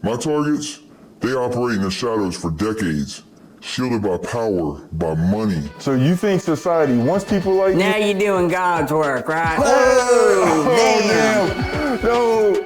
My targets, they operate in the shadows for decades, shielded by power, by money. So you think society wants people like Now you? you're doing God's work, right? Oh, Whoa, damn. No.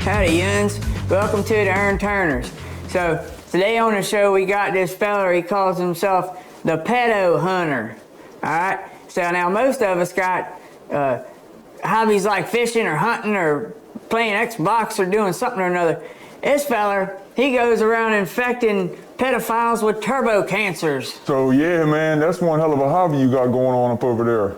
Howdy, Yuns. Welcome to the Earn Turners. So, today on the show, we got this fella, he calls himself the Pedo-Hunter. Alright? So now most of us got hobbies like fishing or hunting or playing Xbox or doing something or another. This fella, he goes around infecting pedophiles with turbo cancers. So yeah, man, that's one hell of a hobby you got going on up over there.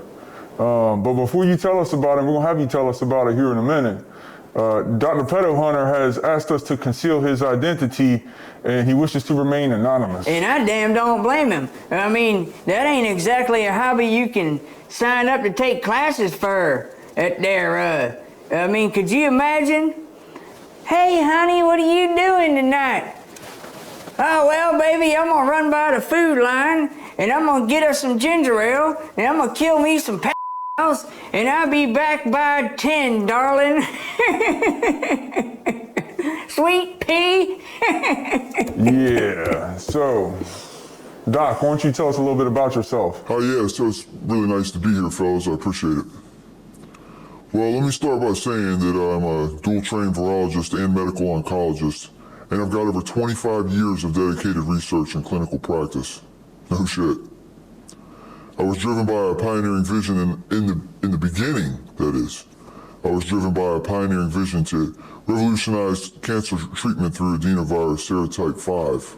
But before you tell us about it, we're gonna have you tell us about it here in a minute. Dr. Pedo-Hunter has asked us to conceal his identity, and he wishes to remain anonymous. And I damn don't blame him. I mean, that ain't exactly a hobby you can sign up to take classes for at their, I mean, could you imagine? Hey, honey, what are you doing tonight? Oh, well, baby, I'm gonna run by the food line, and I'm gonna get us some ginger ale, and I'm gonna kill me some and I'll be back by 10, darling. Sweet pea. Yeah, so, Doc, why don't you tell us a little bit about yourself? Oh yeah, so it's really nice to be here, fellas. I appreciate it. Well, let me start by saying that I'm a dual-trained virologist and medical oncologist, and I've got over 25 years of dedicated research and clinical practice. No shit. I was driven by a pioneering vision in the beginning, that is. I was driven by a pioneering vision to revolutionize cancer treatment through adenovirus serotype 5.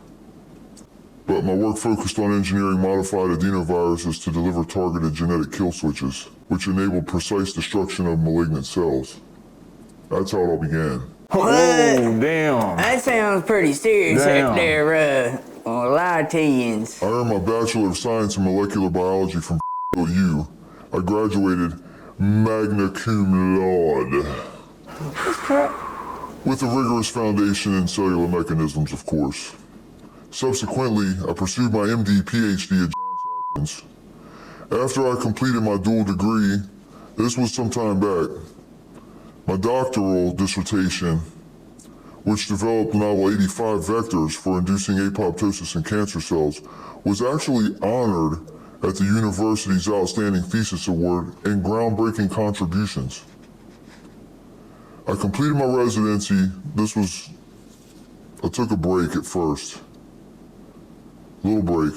But my work focused on engineering modified adenoviruses to deliver targeted genetic kill switches, which enabled precise destruction of malignant cells. That's how it all began. Oh, damn. That sounds pretty serious up there, Latvians. I earned my Bachelor of Science in Molecular Biology from U. I graduated magna cum laude. With a rigorous foundation in cellular mechanisms, of course. Subsequently, I pursued my MD PhD at Johns Hopkins. After I completed my dual degree, this was some time back, my doctoral dissertation, which developed novel 85 vectors for inducing apoptosis in cancer cells, was actually honored at the university's Outstanding Thesis Award and groundbreaking contributions. I completed my residency. I took a break at first, little break,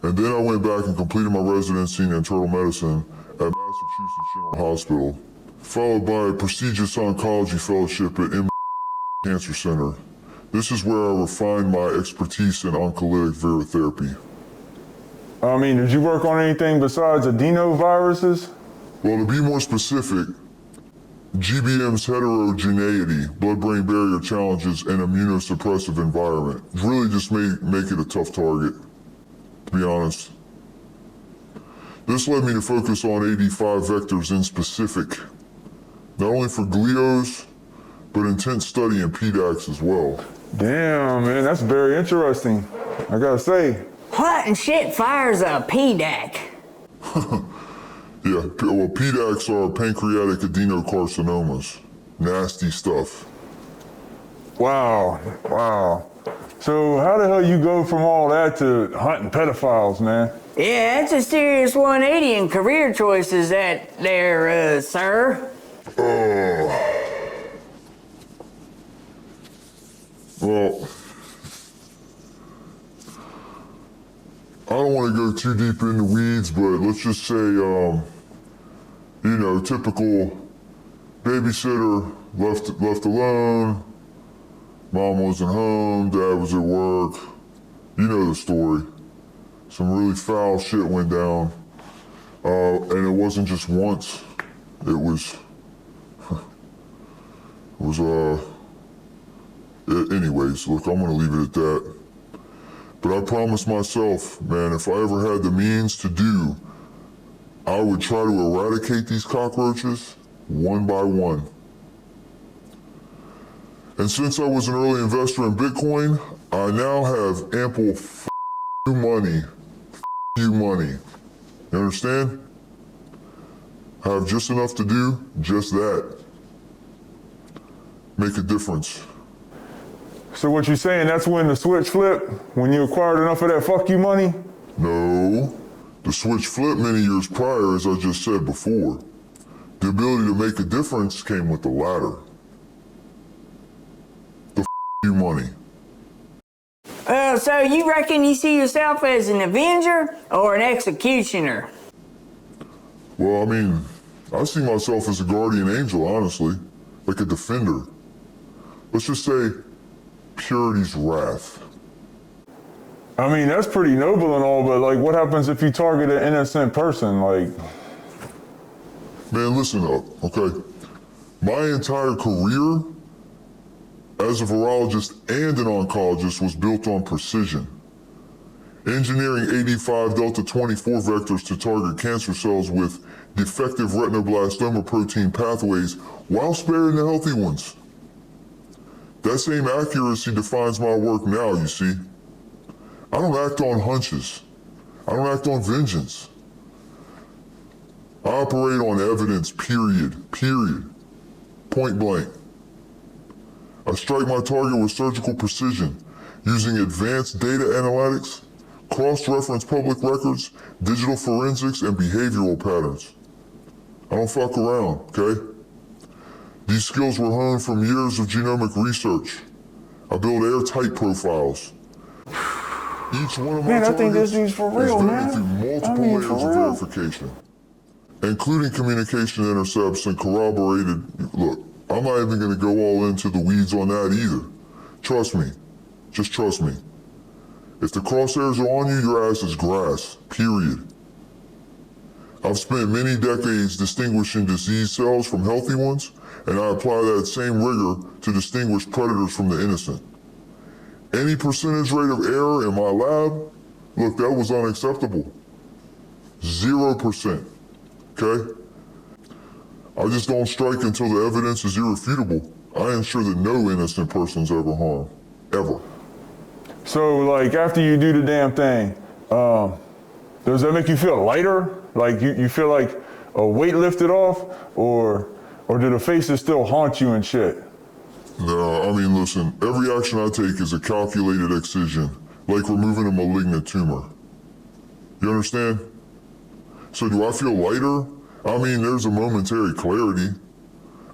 and then I went back and completed my residency in internal medicine at Massachusetts General Hospital, followed by a prestigious oncology fellowship at Cancer Center. This is where I refined my expertise in oncolytic virotherapy. I mean, did you work on anything besides adenoviruses? Well, to be more specific, GBM's heterogeneity, blood-brain barrier challenges, and immunosuppressive environment really just make it a tough target, to be honest. This led me to focus on 85 vectors in specific, not only for glios, but intense study in PDACs as well. Damn, man, that's very interesting. I gotta say. What in shit fires a PDAC? Yeah, well, PDACs are pancreatic adenocarcinomas. Nasty stuff. Wow. So how the hell you go from all that to hunting pedophiles, man? Yeah, that's a serious 180 in career choices that there, sir. Well, I don't want to go too deep in the weeds, but let's just say, typical babysitter left alone, mom wasn't home, dad was at work. You know the story. Some really foul shit went down. And it wasn't just once. Anyways, look, I'm gonna leave it at that. But I promised myself, man, if I ever had the means to I would try to eradicate these cockroaches, one by one. And since I was an early investor in Bitcoin, I now have ample money. You understand? I have just enough to do just that. Make a difference. So what you saying, that's when the switch flipped? When you acquired enough of that fuck you money? No. The switch flipped many years prior, as I just said before. The ability to make a difference came with the latter. The you money. So you reckon you see yourself as an avenger or an executioner? Well, I mean, I see myself as a guardian angel, honestly. Like a defender. Let's just say, purity's wrath. I mean, that's pretty noble and all, but like, what happens if you target an innocent person? Like, Man, listen up, okay? My entire career as a virologist and an oncologist was built on precision. Engineering 85 delta 24 vectors to target cancer cells with defective retinoblastoma protein pathways while sparing the healthy ones. That same accuracy defines my work now, you see. I don't act on hunches. I don't act on vengeance. I operate on evidence, period. Point blank. I strike my target with surgical precision, using advanced data analytics, cross-reference public records, digital forensics, and behavioral patterns. I don't fuck around, okay? These skills were honed from years of genomic research. I build airtight profiles. Each one of my man, I think this targets dude's for is real, vetted man. through multiple I mean, layers for of real. verification, including communication intercepts and corroborated. Look, I'm not even going to go all into the weeds on that either. Trust me. Just trust me. If the crosshairs are on you, your ass is grass, period. I've spent many decades distinguishing diseased cells from healthy ones, and I apply that same rigor to distinguish predators from the innocent. Any percentage rate of error in my lab, look, that was unacceptable. 0%, okay? I just don't strike until the evidence is irrefutable. I ensure that no innocent person's ever harmed, ever. So like, after you do the damn thing, does that make you feel lighter? Like you feel like a weight lifted off, or do the faces still haunt you and shit? No, I mean, listen, every action I take is a calculated excision, like removing a malignant tumor. You understand? So do I feel lighter? I mean, there's a momentary clarity,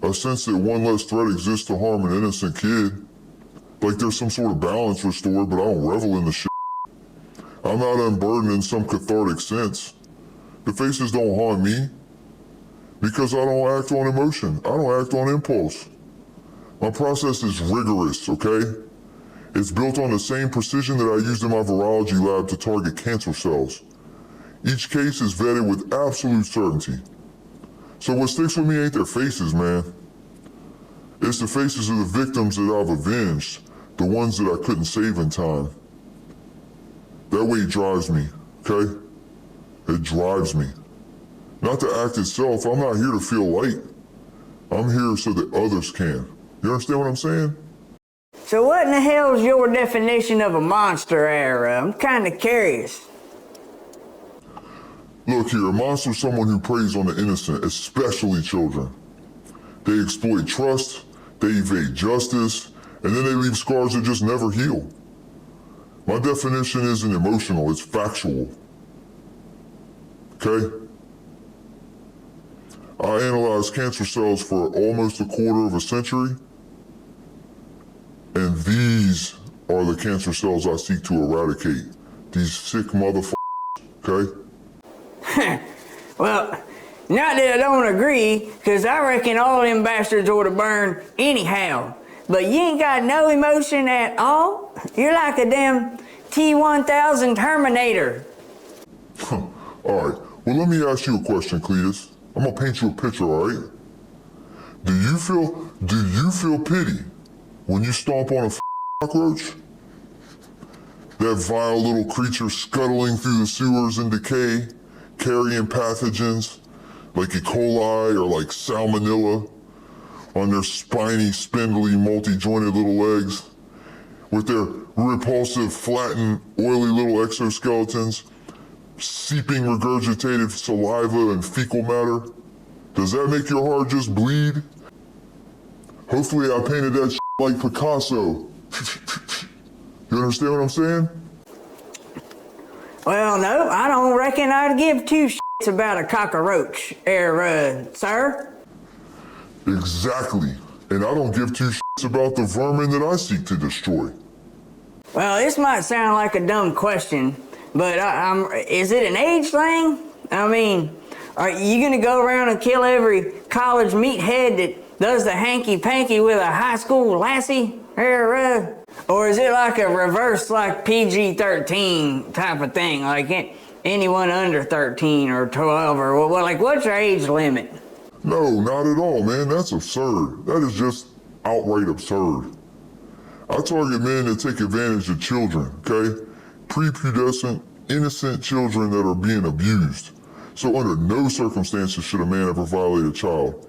a sense that one less threat exists to harm an innocent kid. Like there's some sort of balance restored, but I don't revel in the shit. I'm not unburdened in some cathartic sense. The faces don't haunt me because I don't act on emotion. I don't act on impulse. My process is rigorous, okay? It's built on the same precision that I used in my virology lab to target cancer cells. Each case is vetted with absolute certainty. So what sticks with me ain't their faces, man. It's the faces of the victims that I've avenged, the ones that I couldn't save in time. That way it drives me, okay? It drives me. Not the act itself, I'm not here to feel light. I'm here so that others can. You understand what I'm saying? So what in the hell's your definition of a monster era? I'm kind of curious. Look here, a monster is someone who preys on the innocent, especially children. They exploit trust, they evade justice, and then they leave scars that just never heal. My definition isn't emotional, it's factual. Okay? I analyzed cancer cells for almost a quarter of a century, and these are the cancer cells I seek to eradicate. These sick motherfuckers, okay? Well, not that I don't agree, because I reckon all them bastards ought to burn anyhow. But you ain't got no emotion at all? You're like a damn T-1000 Terminator. All right, well, let me ask you a question, Kletus. I'm gonna paint you a picture, all right? Do you feel pity when you stomp on a cockroach? That vile little creature scuttling through the sewers in decay, carrying pathogens like E. coli or like salmonella on their spiny, spindly, multi-jointed little legs with their repulsive, flattened, oily little exoskeletons, seeping regurgitated saliva and fecal matter? Does that make your heart just bleed? Hopefully I painted that shit like Picasso. You understand what I'm saying? Well, no, I don't reckon I'd give two shits about a cockroach, sir. Exactly. And I don't give two shits about the vermin that I seek to destroy. Well, this might sound like a dumb question, but is it an age thing? I mean, are you gonna go around and kill every college meathead that does the hanky-panky with a high school lassie? Or is it like a reverse, like PG-13 type of thing? Like anyone under 13 or 12 or what? Like, what's your age limit? No, not at all, man. That's absurd. That is just outright absurd. I target men that take advantage of children, okay? Prepubescent, innocent children that are being abused. So under no circumstances should a man ever violate a child.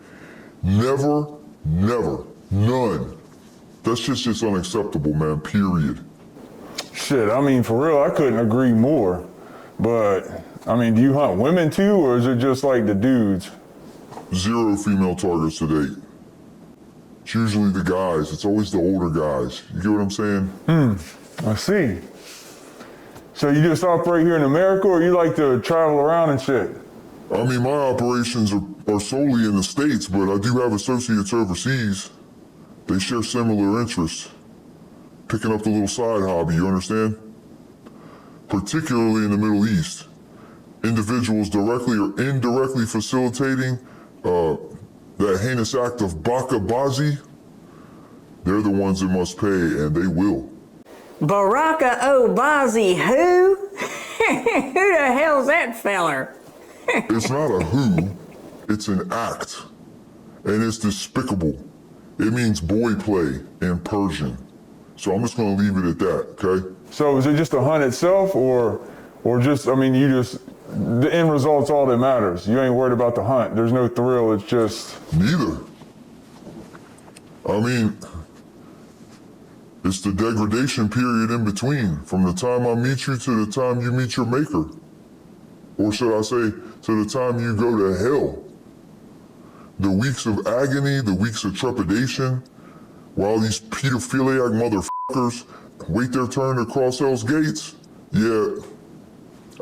Never, never, none. That's just unacceptable, man, period. Shit, I mean, for real, I couldn't agree more. But, I mean, do you hunt women too, or is it just like the dudes? 0 female targets to date. It's usually the guys. It's always the older guys. You get what I'm saying? I see. So you just operate here in America, or you like to travel around and shit? I mean, my operations are solely in the States, but I do have associates overseas. They share similar interests. Picking up the little side hobby, you understand? Particularly in the Middle East. Individuals directly or indirectly facilitating that heinous act of bakabazi, they're the ones that must pay, and they will. Baraka Obazi, who? Who the hell's that feller? It's not a who, it's an act. And it's despicable. It means boy play in Persian. So I'm just gonna leave it at that, okay? So is it just the hunt itself, or just, I mean, the end result's all that matters. You ain't worried about the hunt. There's no thrill, it's just... Neither. I mean, it's the degradation period in between, from the time I meet you to the time you meet your maker. Or should I say, to the time you go to hell. The weeks of agony, the weeks of trepidation, while these pedophiliac motherfuckers wait their turn to cross hell's gates. Yeah,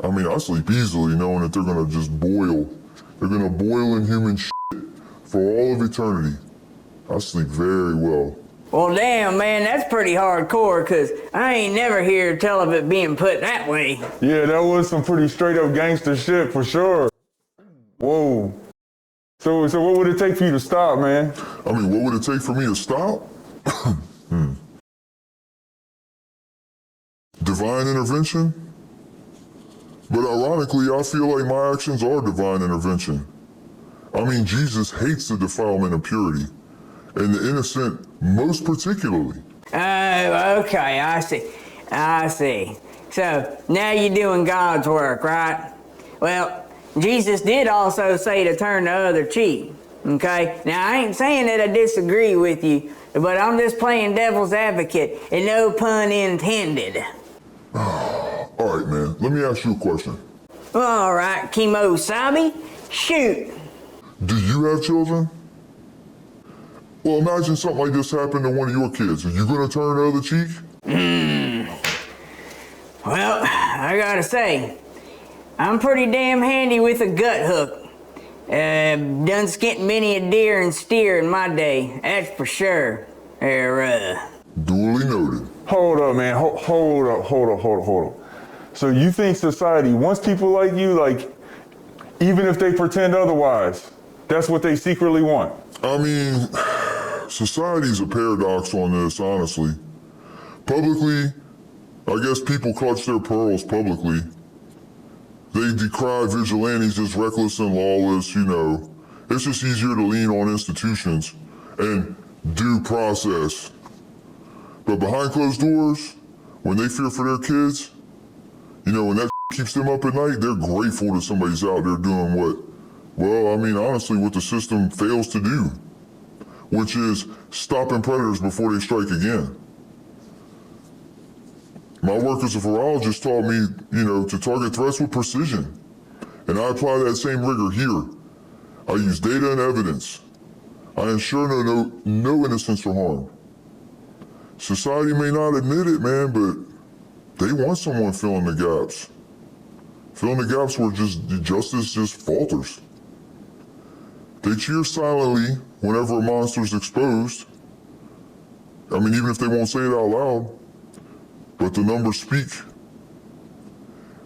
I mean, I sleep easily knowing that they're gonna just boil. They're gonna boil in human shit for all of eternity. I sleep very well. Well, damn, man, that's pretty hardcore, because I ain't never hear tell of it being put that way. Yeah, that was some pretty straight up gangster shit for sure. Whoa. So what would it take for you to stop, man? I mean, what would it take for me to stop? Divine intervention? But ironically, I feel like my actions are divine intervention. I mean, Jesus hates the defilement and purity, and the innocent most particularly. Oh, okay, I see. So now you're doing God's work, right? Well, Jesus did also say to turn the other cheek, okay? Now, I ain't saying that I disagree with you, but I'm just playing devil's advocate, and no pun intended. All right, man, let me ask you a question. All right, Kimo Sabi, shoot. Do you have children? Well, imagine something like this happened to one of your kids. Are you gonna turn the other cheek? Well, I gotta say, I'm pretty damn handy with a gut hook. Done skinned many a deer and steer in my day, that's for sure. Duly noted. Hold up, man. Hold up. So you think society wants people like you, like, even if they pretend otherwise, that's what they secretly want? I mean, society's a paradox on this, honestly. Publicly, I guess people clutch their pearls publicly. They decry vigilantes as reckless and lawless, you know. It's just easier to lean on institutions and due process. But behind closed doors, when they fear for their kids, you know, when that keeps them up at night, they're grateful that somebody's out there doing what Well, I mean, honestly, what the system fails to do, which is stopping predators before they strike again. My work as a virologist taught me, to target threats with precision. And I apply that same rigor here. I use data and evidence. I ensure no innocents are harmed. Society may not admit it, man, but they want someone filling the gaps. Filling the gaps where justice just falters. They cheer silently whenever a monster is exposed. I mean, even if they won't say it out loud, but the numbers speak.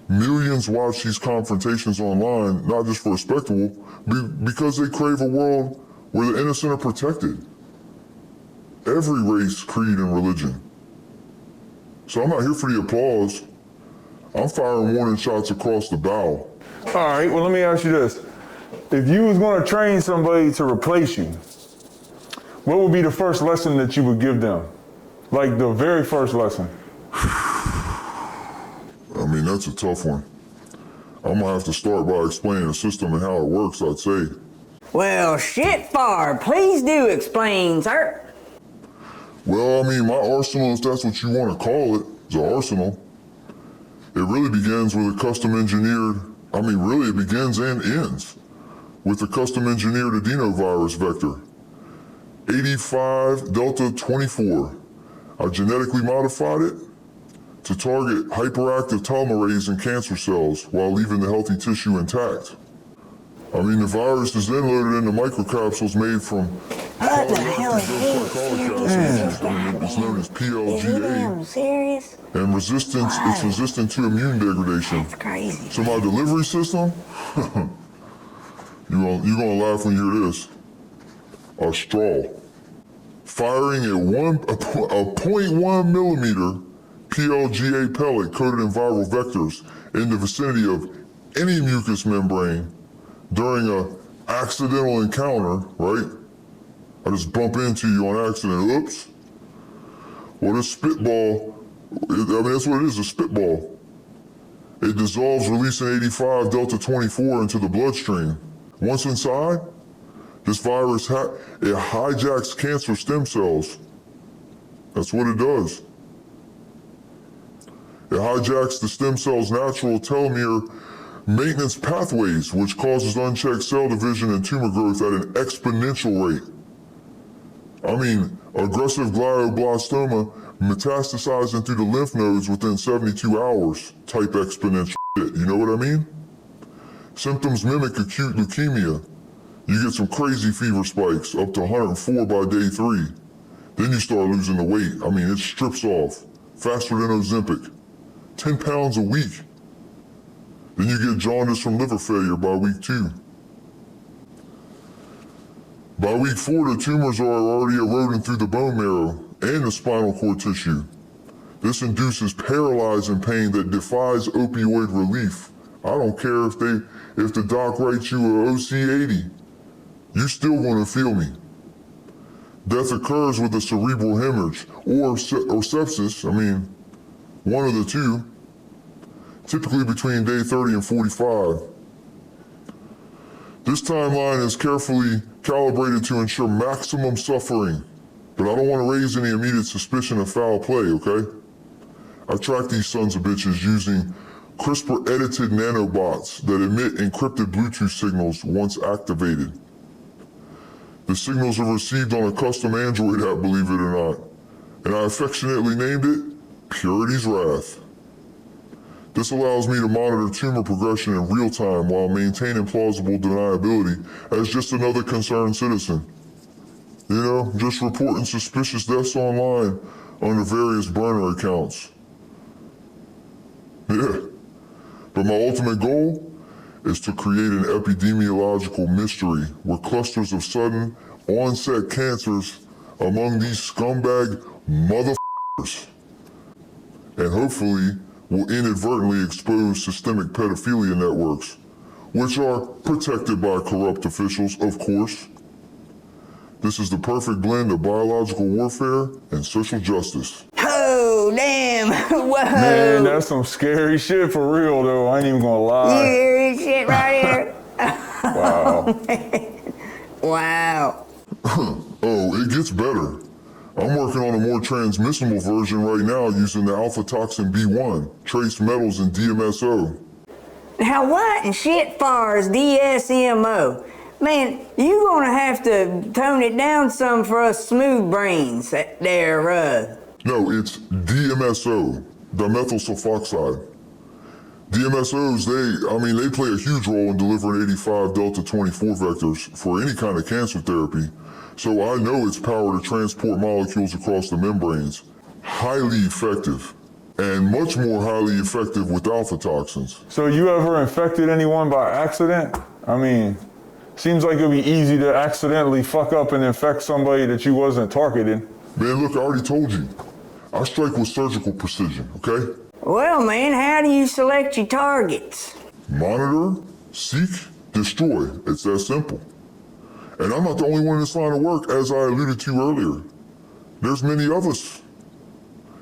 Millions watch these confrontations online, not just for a spectacle, because they crave a world where the innocent are protected. Every race, creed, and religion. So I'm not here for the applause. I'm firing warning shots across the bow. All right, well, let me ask you this. If you was gonna train somebody to replace you, what would be the first lesson that you would give them? Like the very first lesson? I mean, that's a tough one. I'm gonna have to start by explaining the system and how it works, I'd say. Well, shit, Far, please do explain, sir. Well, I mean, my arsenal, if that's what you want to call it, is an arsenal. It really begins with a custom engineered, it begins and ends with a custom engineered adenovirus vector. 85 Delta 24. I genetically modified it to target hyperactive telomerase in cancer cells while leaving the healthy tissue intact. I mean, the virus is then loaded into microcapsules made from What the hell is this? It's known as PLGA. Damn, serious? And it's resistant to immune degradation. That's crazy. So my delivery system, you're gonna laugh when you hear this. A straw. Firing a 0.1 millimeter PLGA pellet coated in viral vectors in the vicinity of any mucous membrane during a accidental encounter, right? I just bump into you on accident, oops. Well, this spitball, that's what it is, a spitball. It dissolves, releasing 85 Delta 24 into the bloodstream. Once inside, this virus, it hijacks cancer stem cells. That's what it does. It hijacks the stem cell's natural telomere maintenance pathways, which causes unchecked cell division and tumor growth at an exponential rate. I mean, aggressive glioblastoma metastasizing through the lymph nodes within 72 hours type exponential shit. You know what I mean? Symptoms mimic acute leukemia. You get some crazy fever spikes, up to 104 by day 3. Then you start losing the weight. I mean, it strips off faster than Ozempic. 10 pounds a week. Then you get jaundice from liver failure by week 2. By week 4, the tumors are already eroding through the bone marrow and the spinal cord tissue. This induces paralyzing pain that defies opioid relief. I don't care if the doc writes you a OC80. You're still gonna feel me. Death occurs with a cerebral hemorrhage or sepsis, one of the two, typically between day 30 and 45. This timeline is carefully calibrated to ensure maximum suffering, but I don't want to raise any immediate suspicion of foul play, okay? I track these sons of bitches using CRISPR-edited nanobots that emit encrypted Bluetooth signals once activated. The signals are received on a custom Android app, believe it or not, and I affectionately named it Purity's Wrath. This allows me to monitor tumor progression in real time while maintaining plausible deniability as just another concerned citizen. Just reporting suspicious deaths online under various burner accounts. Yeah, but my ultimate goal is to create an epidemiological mystery where clusters of sudden onset cancers among these scumbag motherfuckers, and hopefully will inadvertently expose systemic pedophilia networks, which are protected by corrupt officials, of course. This is the perfect blend of biological warfare and social justice. Oh, damn. Whoa. Man, that's some scary shit for real, though. I ain't even gonna lie. You hear this shit right here? Wow. Wow. Oh, it gets better. I'm working on a more transmissible version right now using the alpha toxin B1, trace metals, and DMSO. Now what in shit far is DSMO? Man, you gonna have to tone it down some for us smooth brains there, No, it's DMSO, dimethyl sulfoxide. DMSOs, they play a huge role in delivering 85 delta 24 vectors for any kind of cancer therapy. So I know its power to transport molecules across the membranes. Highly effective, and much more highly effective with alpha toxins. So you ever infected anyone by accident? I mean, seems like it'd be easy to accidentally fuck up and infect somebody that you wasn't targeting. Man, look, I already told you. I strike with surgical precision, okay? Well, man, how do you select your targets? Monitor, seek, destroy. It's that simple. And I'm not the only one in this line of work, as I alluded to earlier. There's many of us.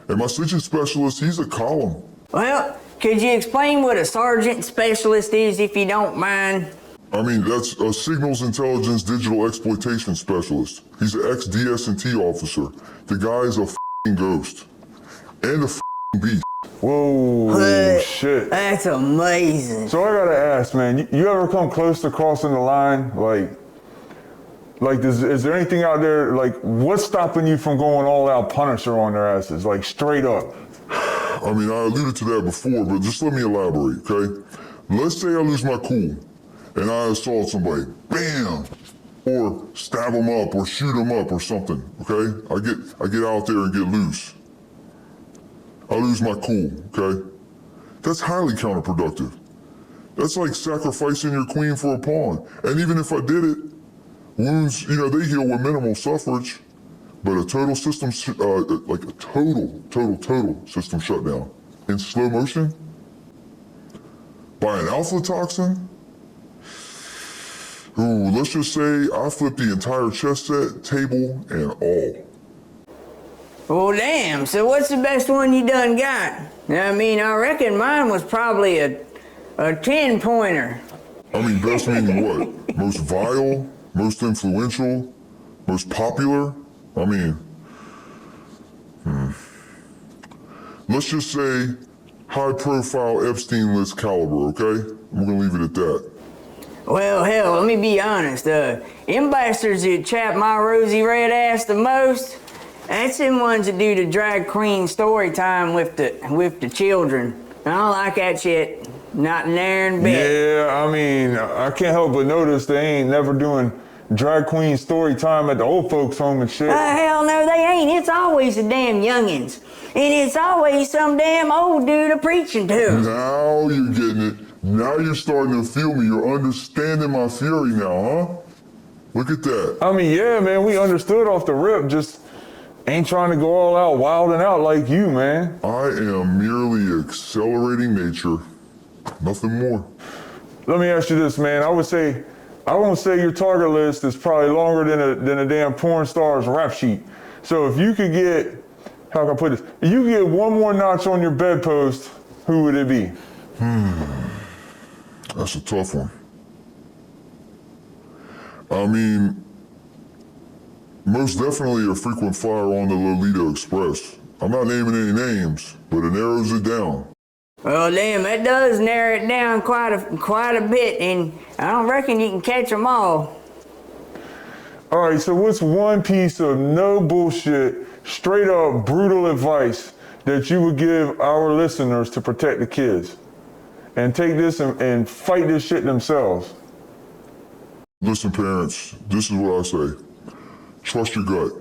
And my SIGINT specialist, he's a column. Well, could you explain what a sergeant specialist is, if you don't mind? I mean, that's a signals intelligence digital exploitation specialist. He's an ex-DS&T officer. The guy's a f***ing ghost. And a f***ing beast. Whoa, shit. That's amazing. So I gotta ask, man, you ever come close to crossing the line? Is there anything out there, what's stopping you from going all out Punisher on their asses, straight up? I mean, I alluded to that before, but just let me elaborate, okay? Let's say I lose my cool and I assault somebody, bam! Or stab them up or shoot them up or something, okay? I get out there and get loose. I lose my cool, okay? That's highly counterproductive. That's like sacrificing your queen for a pawn. And even if I did it, wounds, they heal with minimal suffrage. But a total system, total system shutdown in slow motion by an alpha toxin? Ooh, let's just say I flipped the entire chess set, table, and all. Well, damn, so what's the best one you done got? I mean, I reckon mine was probably a 10-pointer. I mean, best meaning what? Most vile, most influential, most popular? I mean, let's just say high-profile Epstein list caliber, okay? We're gonna leave it at that. Well, hell, let me be honest. Them bastards that chap my rosy red ass the most, that's them ones that do the drag queen story time with the children. I don't like that shit. Not in there and bit. Yeah, I mean, I can't help but notice they ain't never doing drag queen story time at the old folks home and shit. Hell no, they ain't. It's always the damn youngins. And it's always some damn old dude a-preaching to them. Now you're getting it. Now you're starting to feel me. You're understanding my fury now, huh? Look at that. I mean, yeah, man, we understood off the rip, just ain't trying to go all out wild and out like you, man. I am merely accelerating nature. Nothing more. Let me ask you this, man. I won't say your target list is probably longer than a damn porn star's rap sheet. So if you could get, how can I put this? If you could get one more notch on your bedpost, who would it be? That's a tough one. I mean, most definitely a frequent flyer on the Lolita Express. I'm not naming any names, but it narrows it down. Well, damn, that does narrow it down quite a bit, and I don't reckon you can catch them all. All right, so what's one piece of no bullshit, straight up brutal advice that you would give our listeners to protect the kids and take this and fight this shit themselves? Listen, parents, this is what I say. Trust your gut.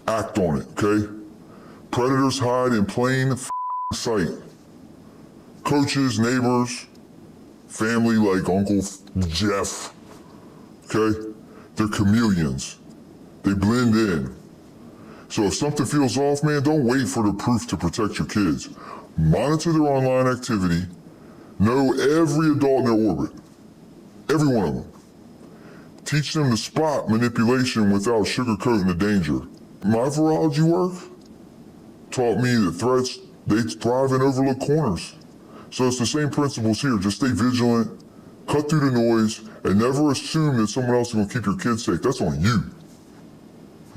Act on it, okay? Predators hide in plain sight. Coaches, neighbors, family like Uncle Jeff, okay? They're chameleons. They blend in. So if something feels off, man, don't wait for the proof to protect your kids. Monitor their online activity. Know every adult in their orbit. Every one of them. Teach them to spot manipulation without sugarcoating the danger. My virology work taught me that threats, they thrive in overlooked corners. So it's the same principles here. Just stay vigilant, cut through the noise, And never assume that someone else is gonna keep your kids safe. That's on you.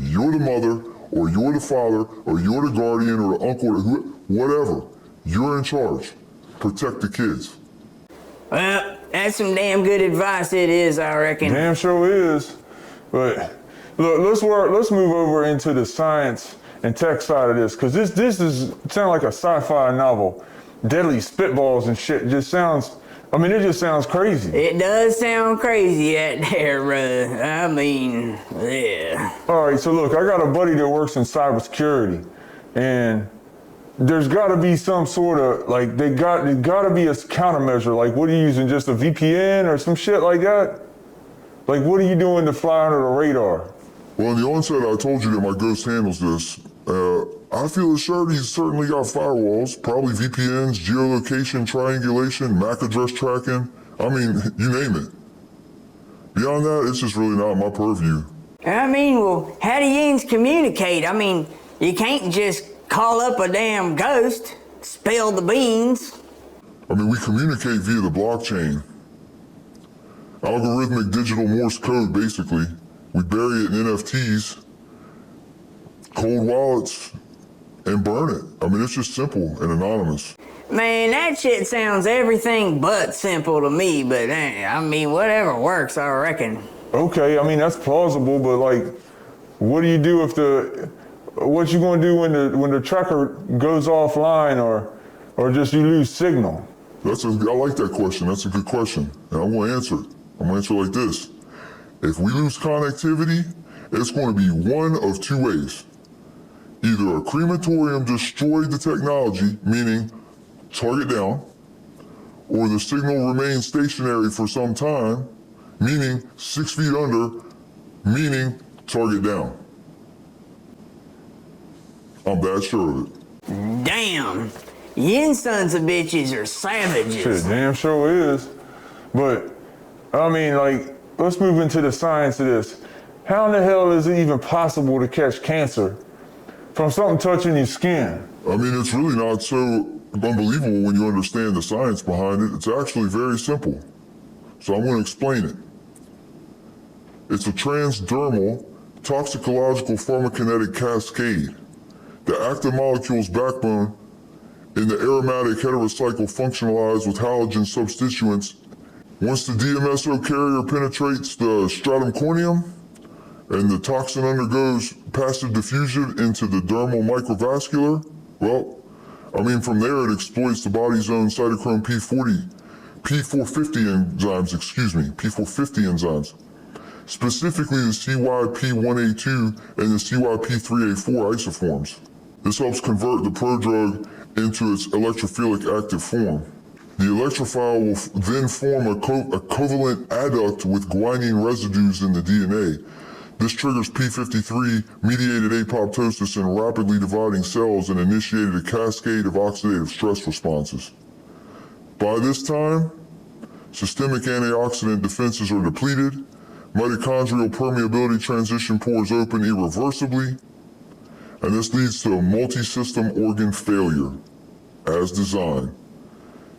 You're the mother, or you're the father, or you're the guardian, or the uncle, or whatever. You're in charge. Protect the kids. Well, that's some damn good advice it is, I reckon. Damn sure is. But look, let's move over into the science and tech side of this, because this sound like a sci-fi novel. Deadly spitballs and shit just sounds, I mean, it just sounds crazy. It does sound crazy out there, I mean, yeah. All right, so look, I got a buddy that works in cybersecurity, and there's got to be some sort of, like, there got to be a countermeasure. Like, what are you using, just a VPN or some shit like that? Like, what are you doing to fly under the radar? Well, in the onset, I told you that my ghost handles this. I feel assured he's certainly got firewalls, probably VPNs, geolocation, triangulation, MAC address tracking. I mean, you name it. Beyond that, it's just really not my purview. I mean, well, how do yins communicate? I mean, you can't just call up a damn ghost, spill the beans. I mean, we communicate via the blockchain. Algorithmic digital Morse code, basically. We bury it in NFTs, cold wallets, and burn it. I mean, it's just simple and anonymous. Man, that shit sounds everything but simple to me, but I mean, whatever works, I reckon. Okay, I mean, that's plausible, but like, what do you do if what you gonna do when the tracker goes offline or just you lose signal? I like that question. That's a good question. And I'm gonna answer it. I'm gonna answer it like this. If we lose connectivity, it's gonna be one of two ways. Either a crematorium destroyed the technology, meaning target down, or the signal remains stationary for some time, meaning 6 feet under, meaning target down. I'm that sure of it. Damn, yin sons of bitches are savages. Shit, damn sure is. But, I mean, like, let's move into the science of this. How in the hell is it even possible to catch cancer from something touching your skin? I mean, it's really not so unbelievable when you understand the science behind it. It's actually very simple. So I'm going to explain it. It's a transdermal toxicological pharmacokinetic cascade. The active molecule's backbone in the aromatic heterocycle functionalized with halogen substituents. Once the DMSO carrier penetrates the stratum corneum and the toxin undergoes passive diffusion into the dermal microvascular, well, I mean, from there it exploits the body's own cytochrome P450 enzymes, specifically the CYP1A2 and the CYP3A4 isoforms. This helps convert the prodrug into its electrophilic active form. The electrophile will then form a covalent adduct with guanine residues in the DNA. This triggers P53-mediated apoptosis in rapidly dividing cells and initiated a cascade of oxidative stress responses. By this time, systemic antioxidant defenses are depleted, mitochondrial permeability transition pores open irreversibly, and this leads to a multi-system organ failure, as designed.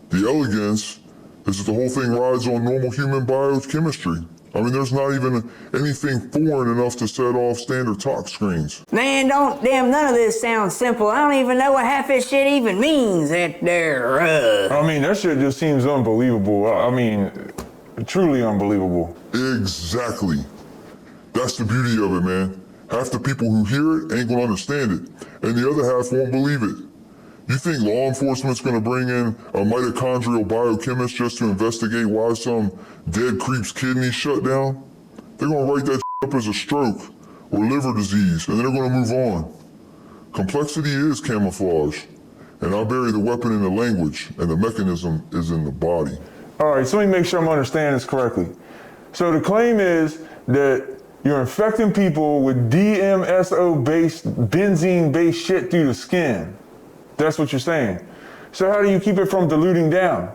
The elegance is that the whole thing rides on normal human biochemistry. I mean, there's not even anything foreign enough to set off standard tox screens. Man, none of this sounds simple. I don't even know what half this shit even means that there. I mean, that shit just seems unbelievable. I mean, truly unbelievable. Exactly. That's the beauty of it, man. Half the people who hear it ain't gonna understand it, and the other half won't believe it. You think law enforcement's gonna bring in a mitochondrial biochemist just to investigate why some dead creep's kidneys shut down? They're gonna write that up as a stroke or liver disease, and then they're gonna move on. Complexity is camouflage, and I bury the weapon in the language, and the mechanism is in the body. All right, so let me make sure I'm understanding this correctly. So the claim is that you're infecting people with DMSO-based, benzene-based shit through the skin. That's what you're saying. So how do you keep it from diluting down?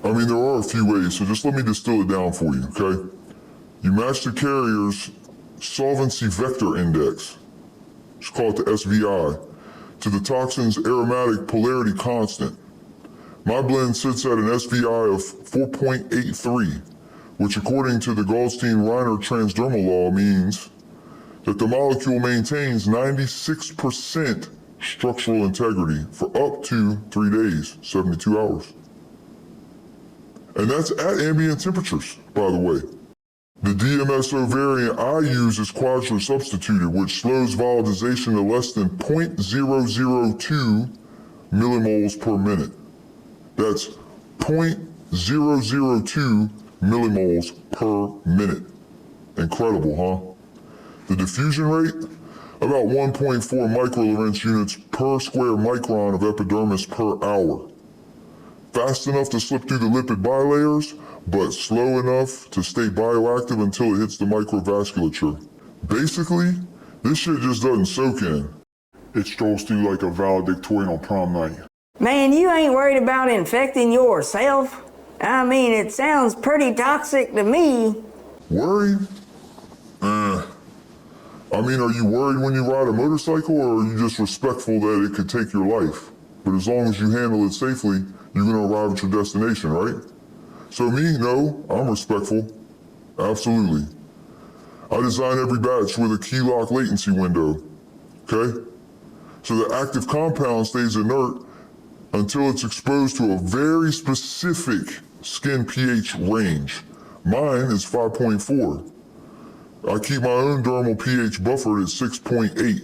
I mean, there are a few ways, so just let me distill it down for you, okay? You match the carrier's solvency vector index, just call it the SVI, to the toxin's aromatic polarity constant. My blend sits at an SVI of 4.83, which according to the Goldstein-Reiner transdermal law means that the molecule maintains 96% structural integrity for up to 3 days, 72 hours. And that's at ambient temperatures, by the way. The DMSO variant I use is quadro substituted, which slows volatilization to less than 0.002 millimoles per minute. That's 0.002 millimoles per minute. Incredible, huh? The diffusion rate, about 1.4 microlorentz units per square micron of epidermis per hour. Fast enough to slip through the lipid bilayers, but slow enough to stay bioactive until it hits the microvasculature. Basically, this shit just doesn't soak in. It strolls through like a valedictorian on prom night. Man, you ain't worried about infecting yourself? I mean, it sounds pretty toxic to me. Worried? I mean, are you worried when you ride a motorcycle, or are you just respectful that it could take your life? But as long as you handle it safely, you're gonna arrive at your destination, right? So me, no, I'm respectful. Absolutely. I design every batch with a key lock latency window, okay? So the active compound stays inert until it's exposed to a very specific skin pH range. Mine is 5.4. I keep my own dermal pH buffered at 6.8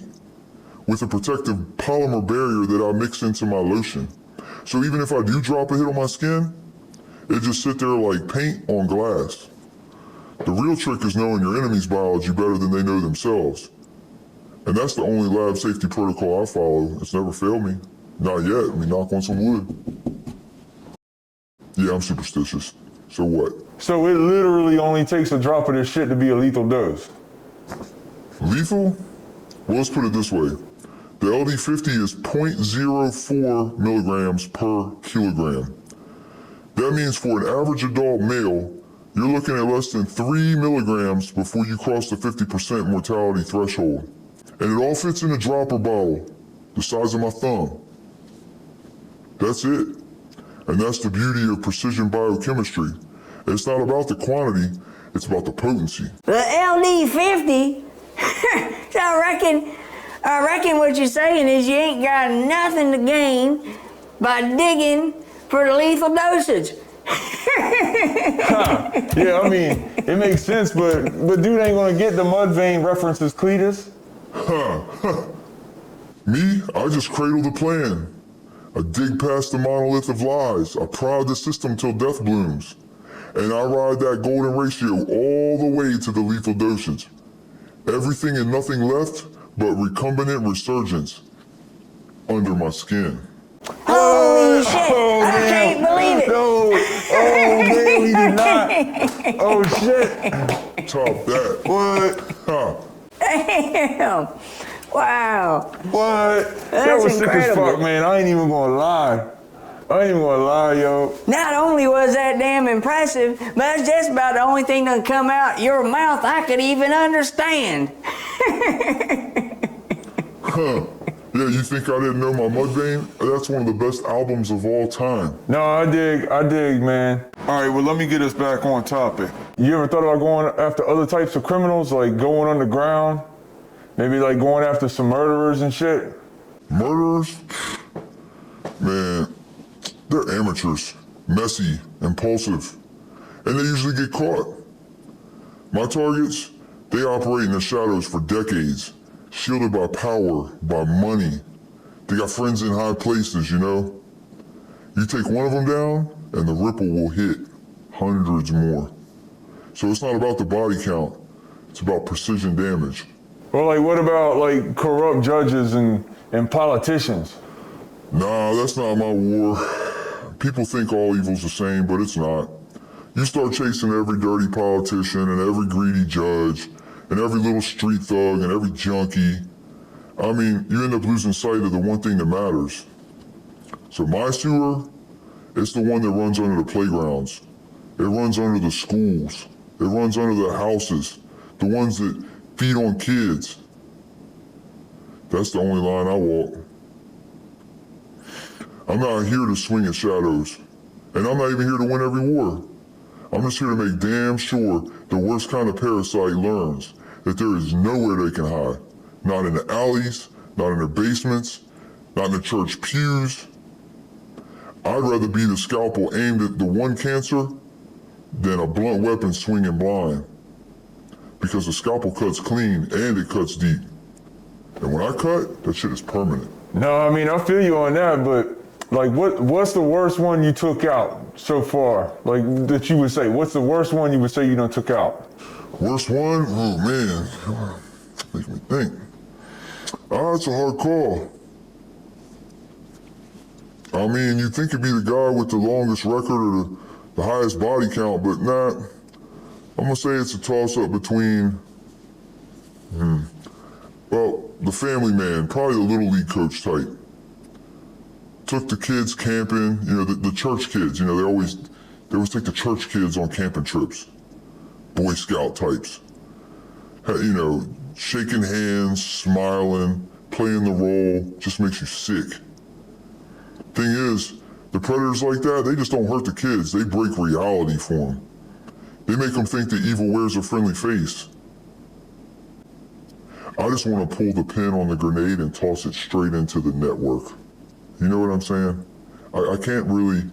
with a protective polymer barrier that I mix into my lotion. So even if I do drop a hit on my skin, it just sit there like paint on glass. The real trick is knowing your enemy's biology better than they know themselves. And that's the only lab safety protocol I follow. It's never failed me. Not yet. Let me knock on some wood. Yeah, I'm superstitious. So what? So it literally only takes a drop of this shit to be a lethal dose. Lethal? Well, let's put it this way. The LD50 is 0.04 milligrams per kilogram. That means for an average adult male, you're looking at less than 3 milligrams before you cross the 50% mortality threshold. And it all fits in a dropper bottle, the size of my thumb. That's it. And that's the beauty of precision biochemistry. It's not about the quantity, it's about the potency. The LD50? So I reckon what you're saying is you ain't got nothing to gain by digging for the lethal dosage. Yeah, I mean, it makes sense, but dude ain't gonna get the mud vein references, Kletus. Me, I just cradle the plan. I dig past the monolith of lies. I prod the system till death blooms. And I ride that golden ratio all the way to the lethal dosage. Everything and nothing left but recombinant resurgence under my skin. Holy shit! Oh, I can't believe it! No! Oh, man, we did not! Oh, shit! Top that. What? Huh. Damn! Wow! What? That was sick as incredible. fuck, man. I ain't even gonna lie. Yo. Not only was that damn impressive, but that's just about the only thing that come out your mouth I could even understand. Huh. Yeah, you think I didn't know my Mudvayne? That's one of the best albums of all time. No, I dig, man. All right, well, let me get us back on topic. You ever thought about going after other types of criminals, like going underground? Maybe like going after some murderers and shit? Murderers? Man, they're amateurs, messy, impulsive, and they usually get caught. My targets, they operate in the shadows for decades, shielded by power, by money. They got friends in high places, you know? You take one of them down, and the ripple will hit hundreds more. So it's not about the body count, it's about precision damage. Or like, what about like corrupt judges and politicians? Nah, that's not my war. People think all evil's the same, but it's not. You start chasing every dirty politician and every greedy judge and every little street thug and every junkie. I mean, you end up losing sight of the one thing that matters. So my sewer, it's the one that runs under the playgrounds. It runs under the schools. It runs under the houses. The ones that feed on kids. That's the only line I walk. I'm not here to swing at shadows. And I'm not even here to win every war. I'm just here to make damn sure the worst kind of parasite learns that there is nowhere they can hide. Not in the alleys, not in their basements, not in the church pews. I'd rather be the scalpel aimed at the one cancer than a blunt weapon swinging blind. Because the scalpel cuts clean and it cuts deep. And when I cut, that shit is permanent. No, I mean, I feel you on that, but like, what's the worst one you took out so far? Like, that you would say, what's the worst one you would say you done took out? Worst one? Oh man, makes me think. It's a hard call. I mean, you'd think it'd be the guy with the longest record or the highest body count, but nah. I'm gonna say it's a toss-up between, well, the family man, probably the little league coach type. Took the kids camping, you know, the church kids, you know, they always take the church kids on camping trips. Boy Scout types. You know, shaking hands, smiling, playing the role, just makes you sick. Thing is, the predators like that, they just don't hurt the kids, they break reality for them. They make them think that evil wears a friendly face. I just want to pull the pin on the grenade and toss it straight into the network. You know what I'm saying? I can't really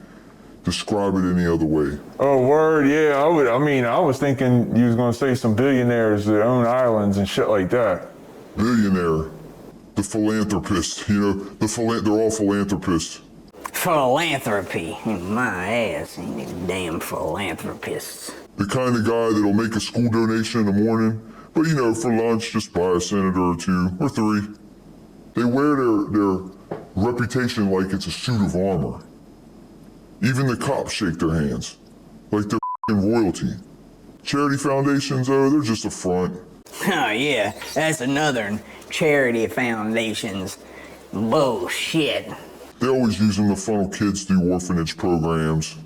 describe it any other way. Oh, word, yeah, I was thinking you was gonna say some billionaires that own islands and shit like that. Billionaire, the philanthropist, you know, they're all philanthropists. Philanthropy. My ass, ain't these damn philanthropists. The kind of guy that'll make a school donation in the morning, but you know, for lunch, just buy a senator or two, or three. They wear their reputation like it's a suit of armor. Even the cops shake their hands, like they're f***ing royalty. Charity foundations, though, they're just a front. Oh yeah, that's another charity foundations. Bullshit. They're always using to funnel kids through orphanage programs.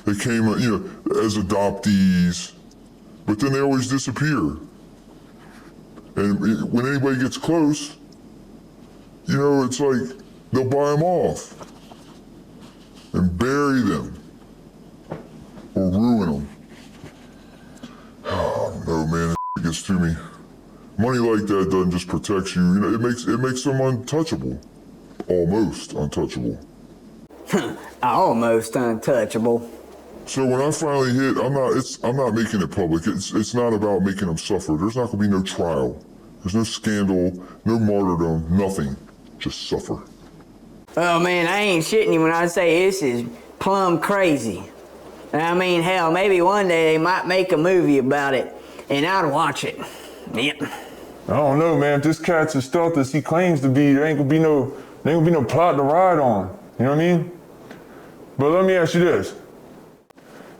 They came, you know, as adoptees, but then they always disappear. And when anybody gets close, you know, it's like they'll buy them off and bury them or ruin them. Oh, I don't know, man, it gets to me. Money like that doesn't just protect you. You know, it makes them untouchable, almost untouchable. Almost untouchable. So when I finally hit, I'm not making it public. It's not about making them suffer. There's not gonna be no trial. There's no scandal, no martyrdom, nothing. Just suffer. Oh man, I ain't shitting you when I say this is plumb crazy. I mean, hell, maybe one day they might make a movie about it, and I'd watch it. Yep. I don't know, man, if this cat's as stealth as he claims to be, there ain't gonna be no plot to ride on. You know what I mean? But let me ask you this.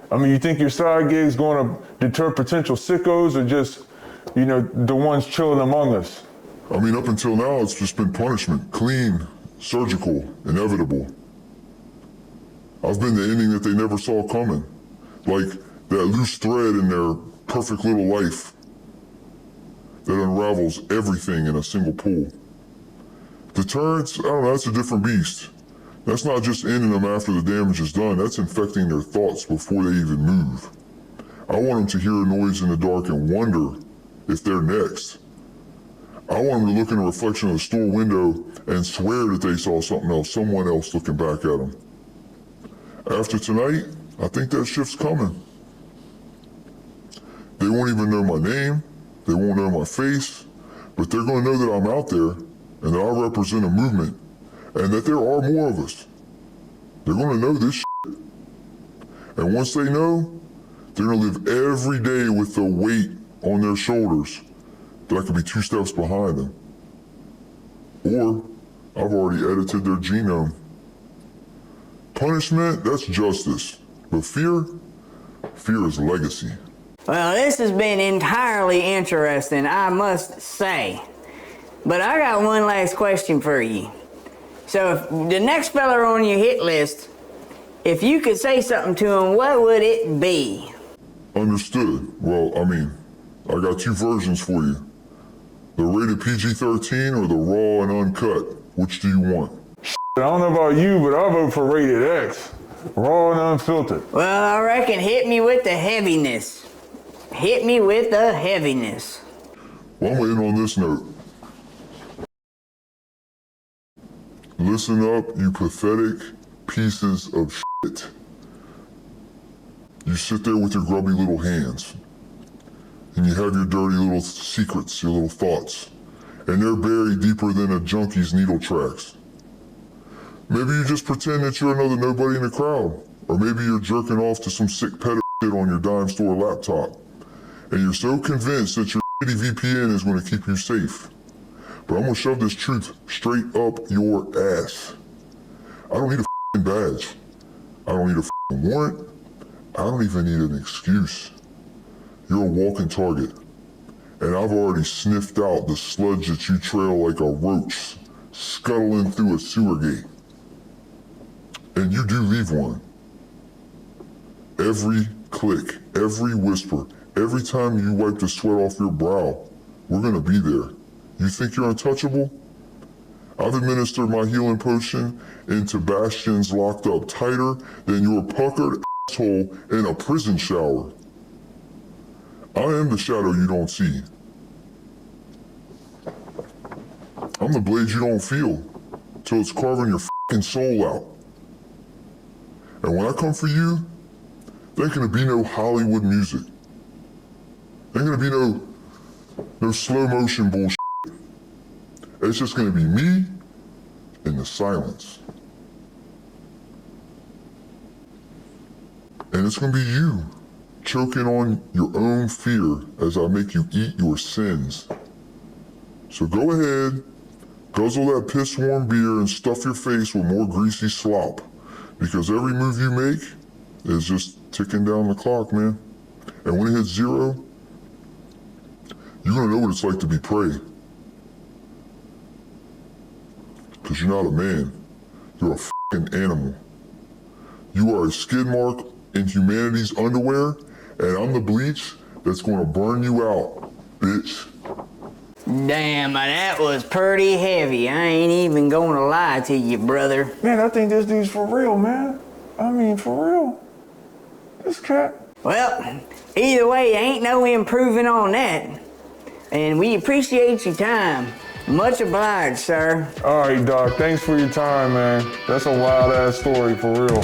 I mean, you think your side gig's gonna deter potential sickos or just, you know, the ones chilling among us? I mean, up until now, it's just been punishment. Clean, surgical, inevitable. I've been the ending that they never saw coming. Like that loose thread in their perfect little life that unravels everything in a single pull. Deterrence, I don't know, that's a different beast. That's not just ending them after the damage is done, that's infecting their thoughts before they even move. I want them to hear a noise in the dark and wonder if they're next. I want them to look in a reflection of the store window and swear that they saw something else, someone else looking back at them. After tonight, I think that shift's coming. They won't even know my name, they won't know my face, but they're gonna know that I'm out there and that I represent a movement and that there are more of us. They're gonna know this shit. And once they know, they're gonna live every day with the weight on their shoulders that I could be 2 steps behind them. Or I've already edited their genome. Punishment, that's justice. But fear is legacy. Well, this has been entirely interesting, I must say. But I got one last question for you. So if the next fella on your hit list, if you could say something to him, what would it be? Understood. Well, I mean, I got 2 versions for you. The rated PG-13 or the raw and uncut? Which do you want? I don't know about you, but I'll vote for rated X. Raw and unfiltered. Well, I reckon hit me with the heaviness. Hit me with the heaviness. Well, I'm waiting on this note. Listen up, you pathetic pieces of shit. You sit there with your grubby little hands, and you have your dirty little secrets, your little thoughts, and they're buried deeper than a junkie's needle tracks. Maybe you just pretend that you're another nobody in the crowd, or maybe you're jerking off to some sick pedo shit on your dime store laptop, and you're so convinced that your shitty VPN is going to keep you safe. But I'm going to shove this truth straight up your ass. I don't need a f***ing badge. I don't need a f***ing warrant. I don't even need an excuse. You're a walking target. And I've already sniffed out the sludge that you trail like a roach scuttling through a sewer gate. And you do leave one. Every click, every whisper, every time you wipe the sweat off your brow, we're gonna be there. You think you're untouchable? I've administered my healing potion into bastions locked up tighter than your puckered asshole in a prison shower. I am the shadow you don't see. I'm the blade you don't feel till it's carving your f***ing soul out. And when I come for you, there ain't gonna be no Hollywood music. There ain't gonna be no slow motion bullshit. It's just gonna be me in the silence. And it's gonna be you choking on your own fear as I make you eat your sins. So go ahead, guzzle that piss warm beer and stuff your face with more greasy slop. Because every move you make is just ticking down the clock, man. And when it hits 0, you're gonna know what it's like to be prey. Because you're not a man, you're a f***ing animal. You are a skid mark in humanity's underwear, and I'm the bleach that's gonna burn you out, bitch. Damn, that was pretty heavy. I ain't even gonna lie to you, brother. Man, I think this dude's for real, man. I mean, for real. This cat. Well, either way, ain't no improving on that. And we appreciate your time. Much obliged, sir. All right, Doc. Thanks for your time, man. That's a wild-ass story, for real.